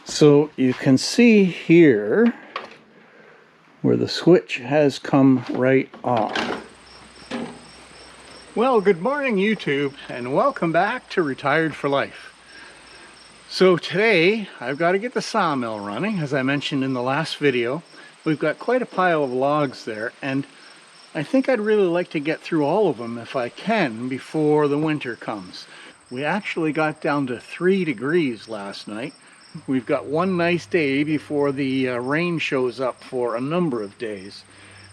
So you can see here where the switch has come right off. Well, good morning YouTube, and welcome back to Retired for Life. So today I've got to get the sawmill running. As I mentioned in the last video, we've got quite a pile of logs there, and I think I'd really like to get through all of them if I can before the winter comes. We actually got down to 3 degrees last night. We've got one nice day before the rain shows up for a number of days.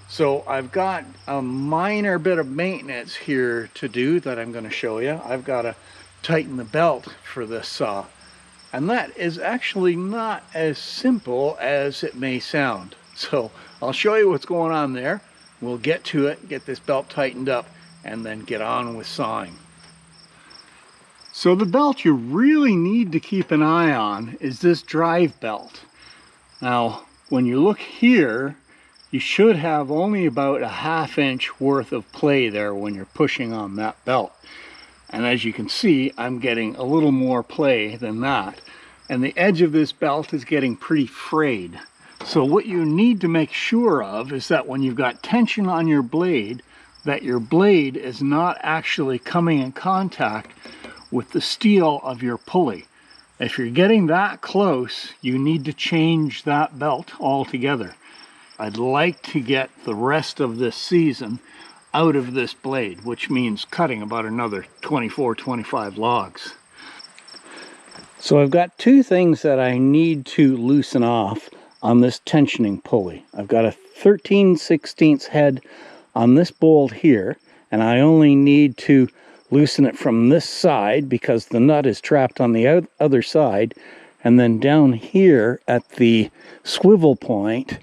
So I've got a minor bit of maintenance here to do that I'm going to show you. I've got to tighten the belt for this saw. And that is actually not as simple as it may sound. So I'll show you what's going on there. We'll get to it, get this belt tightened up, and then get on with sawing. So the belt you really need to keep an eye on is this drive belt. Now, when you look here, you should have only about a ½ inch worth of play there when you're pushing on that belt. And as you can see, I'm getting a little more play than that. And the edge of this belt is getting pretty frayed. So what you need to make sure of is that when you've got tension on your blade, that your blade is not actually coming in contact with the steel of your pulley. If you're getting that close, you need to change that belt altogether. I'd like to get the rest of this season out of this blade, which means cutting about another 24-25 logs. So I've got 2 things that I need to loosen off on this tensioning pulley. I've got a 13/16 head on this bolt here, and I only need to loosen it from this side because the nut is trapped on the other side. And then down here at the swivel point,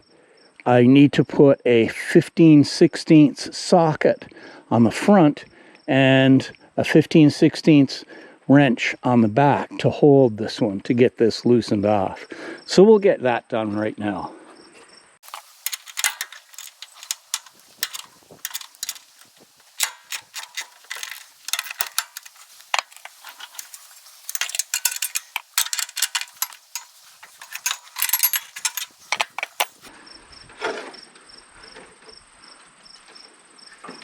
I need to put a 15/16 socket on the front and a 15/16 wrench on the back to hold this one, to get this loosened off. So we'll get that done right now.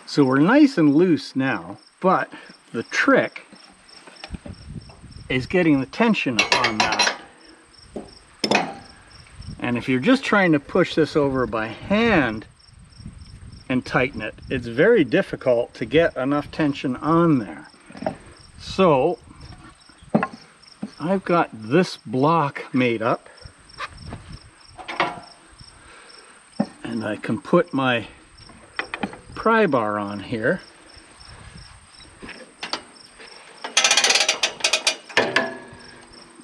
So we're nice and loose now, but the trick is getting the tension on that. And if you're just trying to push this over by hand and tighten it, it's very difficult to get enough tension on there. So I've got this block made up, and I can put my pry bar on here.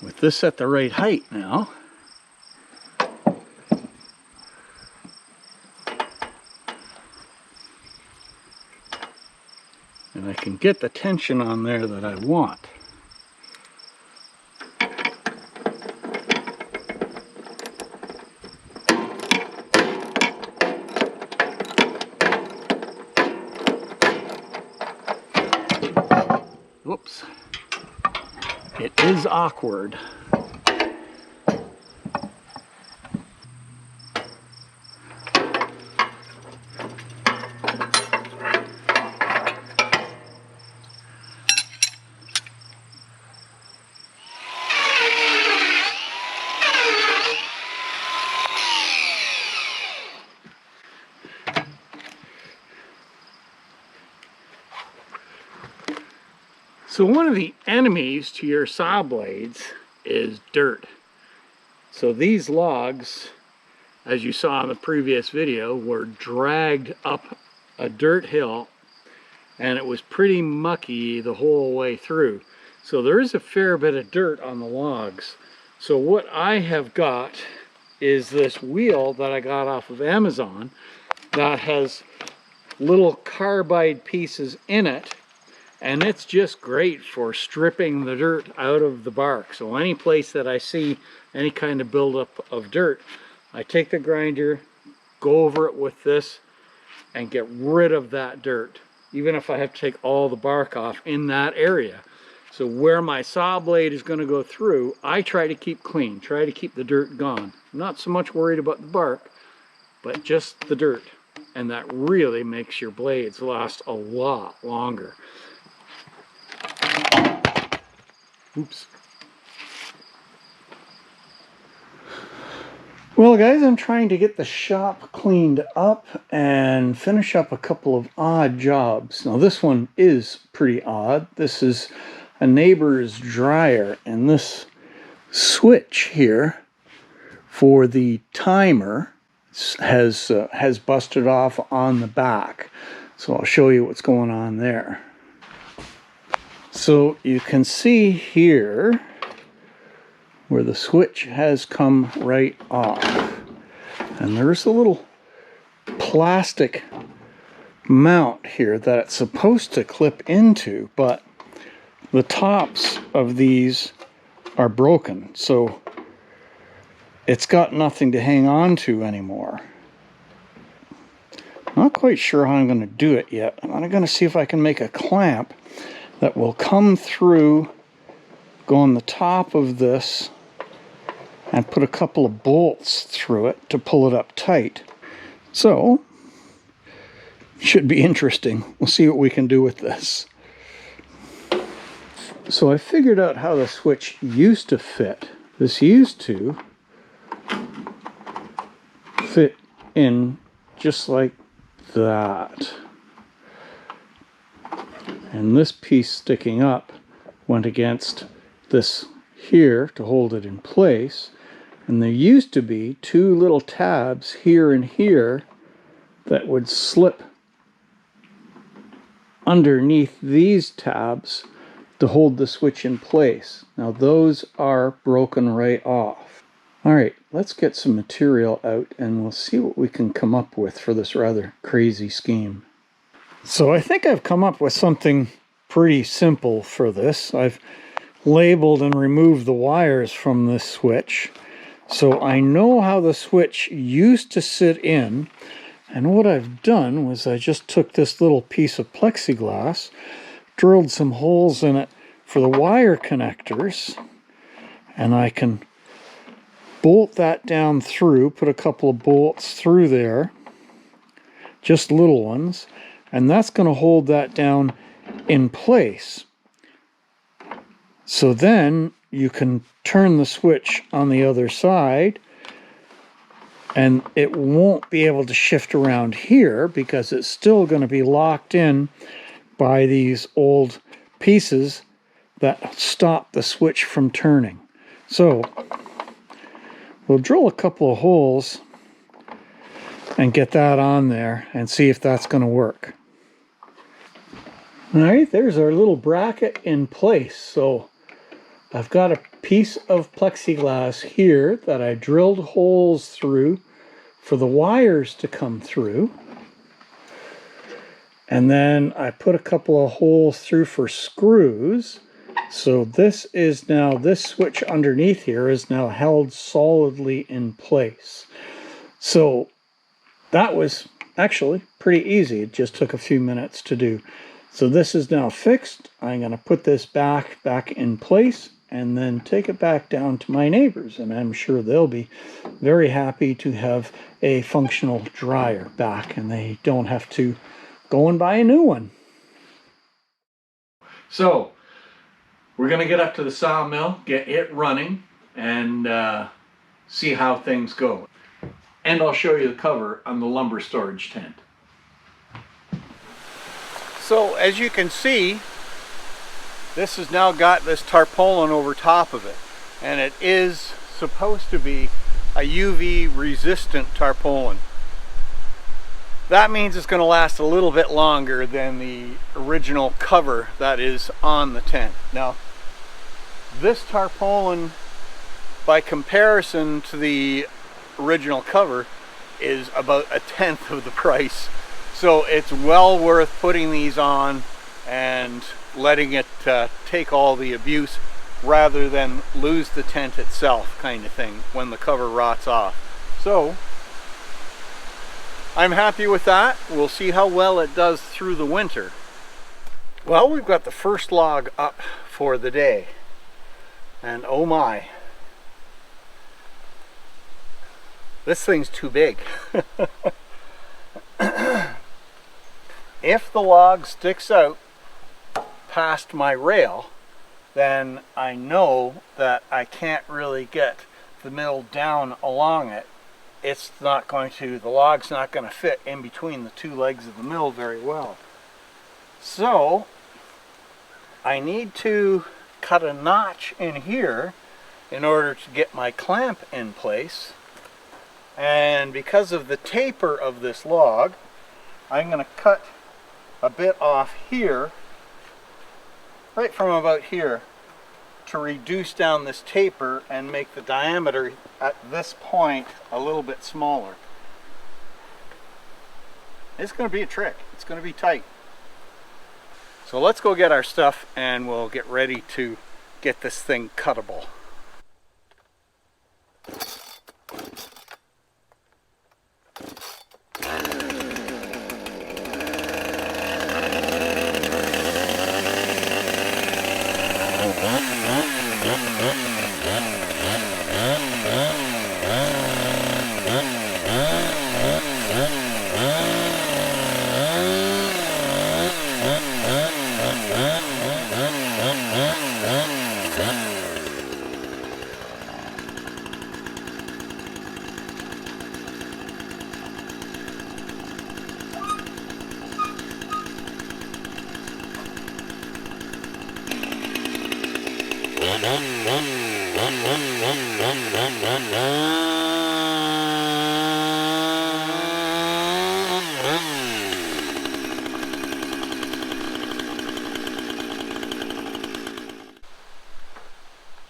With this at the right height now. And I can get the tension on there that I want. Whoops. It is awkward. So one of the enemies to your saw blades is dirt. So these logs, as you saw in the previous video, were dragged up a dirt hill, and it was pretty mucky the whole way through. So there is a fair bit of dirt on the logs. So what I have got is this wheel that I got off of Amazon that has little carbide pieces in it. And it's just great for stripping the dirt out of the bark. So any place that I see any kind of buildup of dirt, I take the grinder, go over it with this, and get rid of that dirt. even if I have to take all the bark off in that area. So where my saw blade is going to go through, I try to keep clean, try to keep the dirt gone. I'm not so much worried about the bark, but just the dirt. And that really makes your blades last a lot longer. Oops. Well guys, I'm trying to get the shop cleaned up and finish up a couple of odd jobs. Now this one is pretty odd. This is a neighbor's dryer, and this switch here for the timer has busted off on the back. So I'll show you what's going on there. So you can see here where the switch has come right off, and there's a little plastic mount here that it's supposed to clip into, but the tops of these are broken, so it's got nothing to hang on to anymore. Not quite sure how I'm going to do it yet. I'm going to see if I can make a clamp that will come through, go on the top of this, and put a couple of bolts through it to pull it up tight. So, should be interesting. We'll see what we can do with this. So I figured out how the switch used to fit. This used to fit in just like that. And this piece sticking up went against this here to hold it in place. And there used to be two little tabs here and here that would slip underneath these tabs to hold the switch in place. Now those are broken right off. Alright, let's get some material out and we'll see what we can come up with for this rather crazy scheme. So I think I've come up with something pretty simple for this. I've labeled and removed the wires from this switch. So I know how the switch used to sit in, and what I've done was I just took this little piece of plexiglass, drilled some holes in it for the wire connectors, and I can bolt that down through, put a couple of bolts through there, just little ones, and that's going to hold that down in place. So then you can turn the switch on the other side and it won't be able to shift around here because it's still going to be locked in by these old pieces that stop the switch from turning. So we'll drill a couple of holes and get that on there and see if that's going to work. Alright, there's our little bracket in place. So I've got a piece of plexiglass here that I drilled holes through for the wires to come through. And then I put a couple of holes through for screws. So this is now, this switch underneath here is now held solidly in place. So that was actually pretty easy. It just took a few minutes to do. So this is now fixed. I'm going to put this back in place and then take it back down to my neighbors, and I'm sure they'll be very happy to have a functional dryer back and they don't have to go and buy a new one. So we're going to get up to the sawmill, get it running, and see how things go. And I'll show you the cover on the lumber storage tent. So as you can see, this has now got this tarpaulin over top of it, and it is supposed to be a UV resistant tarpaulin. That means it's going to last a little bit longer than the original cover that is on the tent. Now, this tarpaulin, by comparison to the original cover, is about 1/10 of the price. So it's well worth putting these on and letting it take all the abuse rather than lose the tent itself, kind of thing, when the cover rots off. So I'm happy with that. We'll see how well it does through the winter. Well, we've got the first log up for the day, and oh my, this thing's too big. If the log sticks out past my rail, then I know that I can't really get the mill down along it. It's not going to, the log's not going to fit in between the two legs of the mill very well. So I need to cut a notch in here in order to get my clamp in place. And because of the taper of this log, I'm going to cut a bit off here, right from about here, to reduce down this taper and make the diameter at this point a little bit smaller. It's going to be a trick. It's going to be tight. So let's go get our stuff and we'll get ready to get this thing cuttable.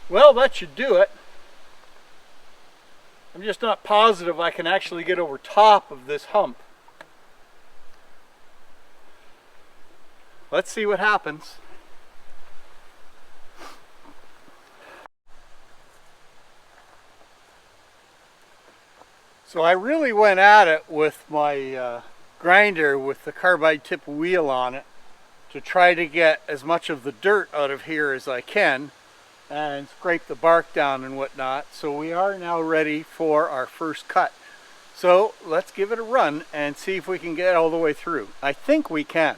Well, that should do it. I'm just not positive I can actually get over top of this hump. Let's see what happens. So I really went at it with my grinder with the carbide tip wheel on it to try to get as much of the dirt out of here as I can and scrape the bark down and whatnot. So we are now ready for our first cut. So let's give it a run and see if we can get all the way through. I think we can.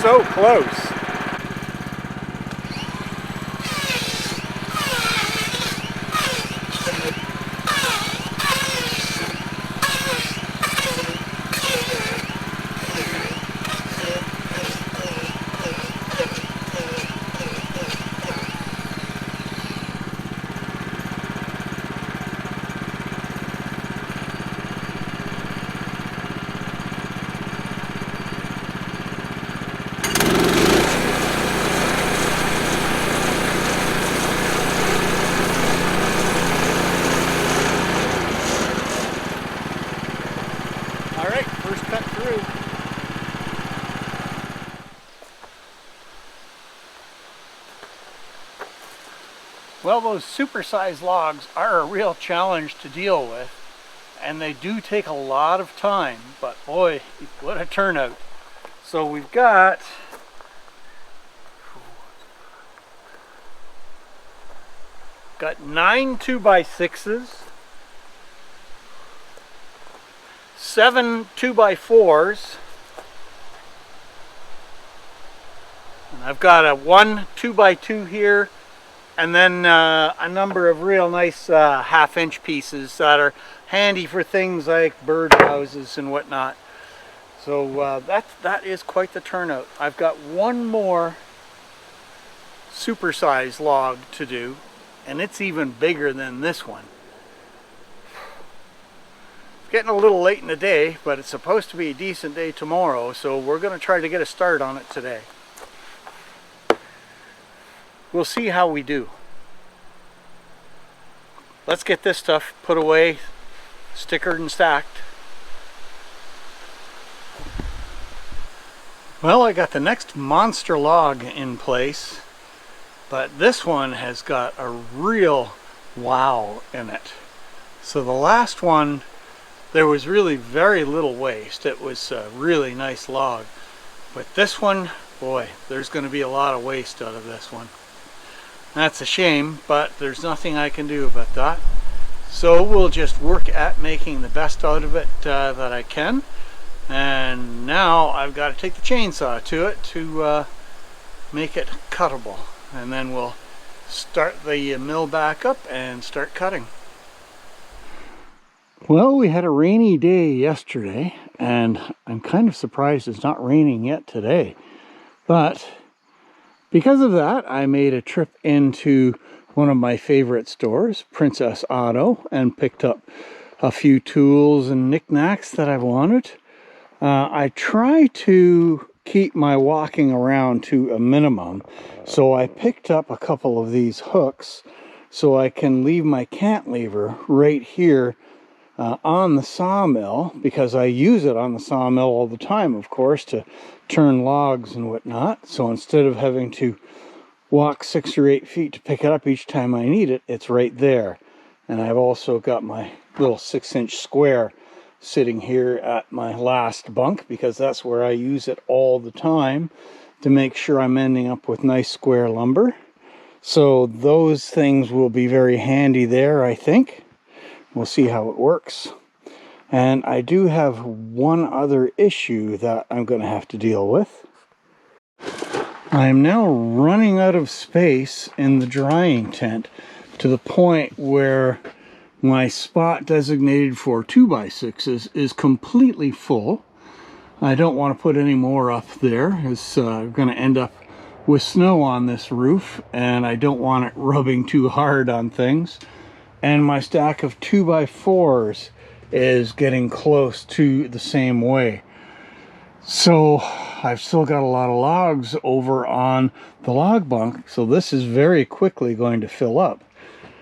So close. Well, those supersized logs are a real challenge to deal with, and they do take a lot of time, but boy, what a turnout. So we've got nine 2x6s, 7 2x4s, and I've got a 1 2x2 here, and then a number of real nice half-inch pieces that are handy for things like bird houses and whatnot. So that is quite the turnout. I've got one more supersized log to do, and it's even bigger than this one. It's getting a little late in the day, but it's supposed to be a decent day tomorrow, so we're going to try to get a start on it today. We'll see how we do. Let's get this stuff put away, stickered and stacked. Well, I got the next monster log in place, but this one has got a real wow in it. So the last one, there was really very little waste. It was a really nice log. But this one, boy, there's going to be a lot of waste out of this one. That's a shame, but there's nothing I can do about that. So we'll just work at making the best out of it that I can. And now I've got to take the chainsaw to it to make it cuttable. And then we'll start the mill back up and start cutting. Well, we had a rainy day yesterday, and I'm kind of surprised it's not raining yet today. But because of that, I made a trip into one of my favorite stores, Princess Auto, and picked up a few tools and knickknacks that I wanted. I try to keep my walking around to a minimum, so I picked up a couple of these hooks so I can leave my cantilever right here on the sawmill, because I use it on the sawmill all the time, of course, to turn logs and whatnot. So instead of having to walk 6 or 8 feet to pick it up each time I need it, it's right there. And I've also got my little 6-inch square sitting here at my last bunk, because that's where I use it all the time to make sure I'm ending up with nice square lumber. So those things will be very handy there, I think. We'll see how it works. And I do have one other issue that I'm going to have to deal with. I'm now running out of space in the drying tent to the point where my spot designated for 2x6s is completely full. I don't want to put any more up there. It's going to end up with snow on this roof, and I don't want it rubbing too hard on things. And my stack of 2x4s is getting close to the same way. So I've still got a lot of logs over on the log bunk, so this is very quickly going to fill up.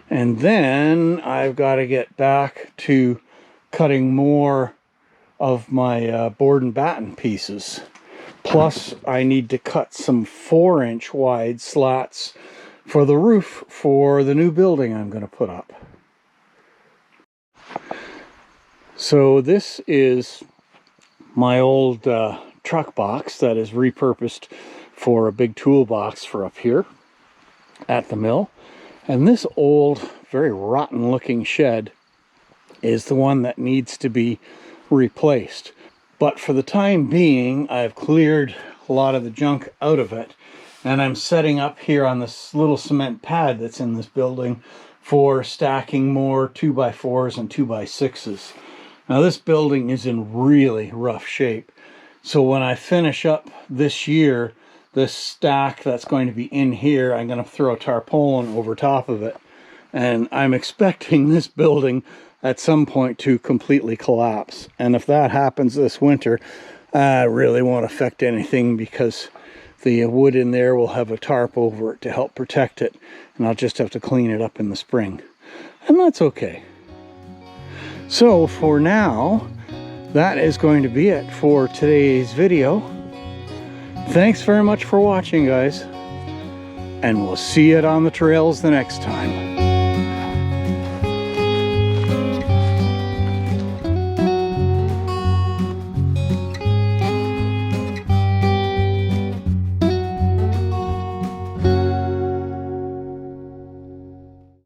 And then I've got to get back to cutting more of my board and batten pieces. Plus I need to cut some 4-inch wide slats for the roof for the new building I'm going to put up. So this is my old truck box that is repurposed for a big toolbox for up here at the mill. And this old, very rotten looking shed is the one that needs to be replaced. But for the time being, I've cleared a lot of the junk out of it, and I'm setting up here on this little cement pad that's in this building for stacking more 2x4s and 2x6s. Now this building is in really rough shape, so when I finish up this year, this stack that's going to be in here, I'm going to throw a tarpaulin over top of it, and I'm expecting this building at some point to completely collapse. And if that happens this winter, I really won't affect anything, because the wood in there will have a tarp over it to help protect it, and I'll just have to clean it up in the spring, and that's okay. So for now, that is going to be it for today's video. Thanks very much for watching, guys. and we'll see it on the trails the next time.